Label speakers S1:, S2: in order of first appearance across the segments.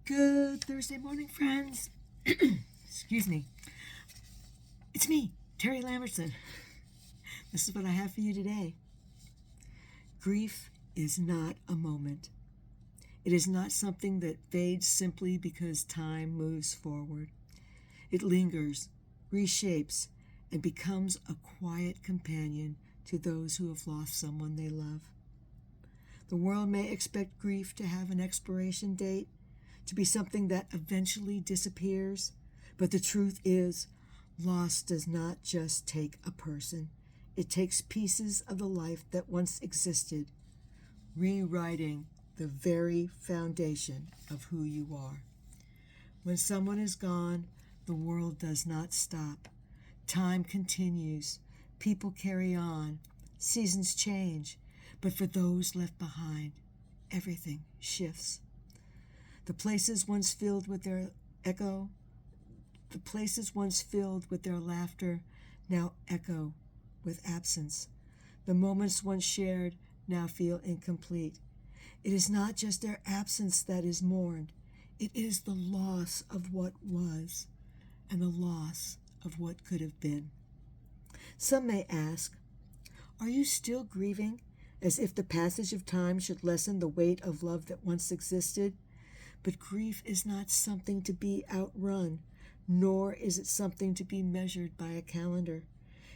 S1: Good Thursday morning, friends. Excuse me. It's me, Terry Lambertson. This is what I have for you today. Grief is not a moment. It is not something that fades simply because time moves forward. It lingers, reshapes, and becomes a quiet companion to those who have lost someone they love. The world may expect grief to have an expiration date, to be something that eventually disappears, but the truth is, loss does not just take a person. It takes pieces of the life that once existed, rewriting the very foundation of who you are. When someone is gone, the world does not stop. Time continues. People carry on. Seasons change. But for those left behind, everything shifts. The places once filled with their laughter now echo with absence. The moments once shared now feel incomplete. It is not just their absence that is mourned. It is the loss of what was and the loss of what could have been. Some may ask, are you still grieving, as if the passage of time should lessen the weight of love that once existed? But grief is not something to be outrun, nor is it something to be measured by a calendar.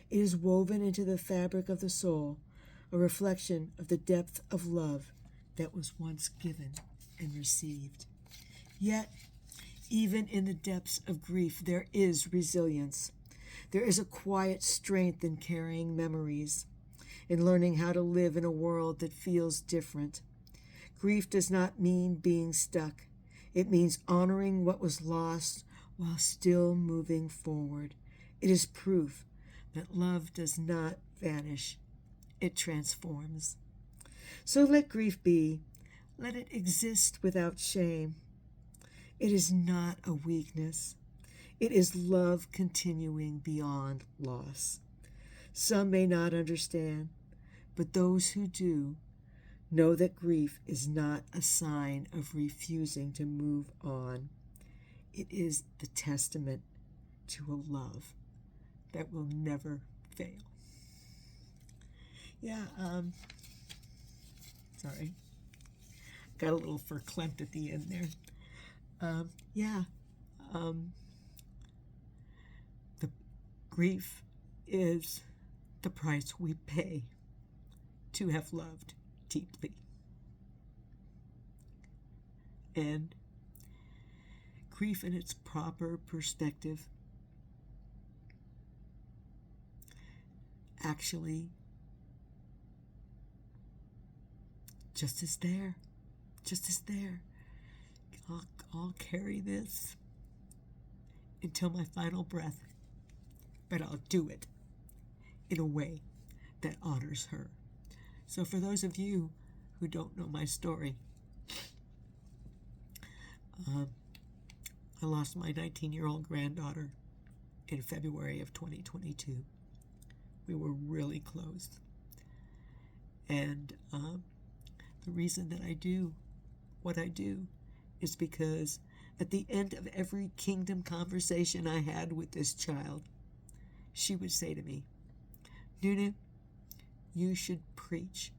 S1: It is woven into the fabric of the soul, a reflection of the depth of love that was once given and received. Yet, even in the depths of grief, there is resilience. There is a quiet strength in carrying memories, in learning how to live in a world that feels different. Grief does not mean being stuck. It means honoring what was lost while still moving forward. It is proof that love does not vanish. It transforms. So let grief be. Let it exist without shame. It is not a weakness. It is love continuing beyond loss. Some may not understand, but those who do know that grief is not a sign of refusing to move on. It is the testament to a love that will never fail. Sorry. Got a little verklempt at the end there. The grief is the price we pay to have loved deeply. And grief in its proper perspective actually just is there. I'll carry this until my final breath, but I'll do it in a way that honors her. So for those of you who don't know my story, I lost my 19-year-old granddaughter in February of 2022. We were really close. And the reason that I do what I do is because at the end of every kingdom conversation I had with this child, she would say to me, Nunu, you should preach.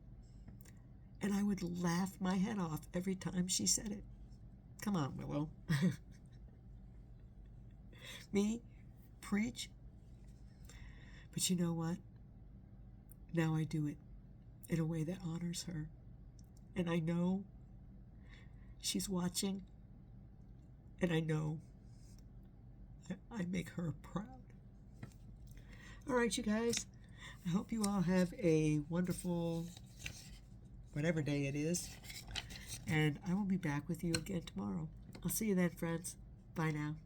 S1: And I would laugh my head off every time she said it. Come on, Willow. Me? Preach? But you know what? Now I do it in a way that honors her. And I know she's watching. And I know I make her proud. All right, you guys. I hope you all have a wonderful whatever day it is. And I will be back with you again tomorrow. I'll see you then, friends. Bye now.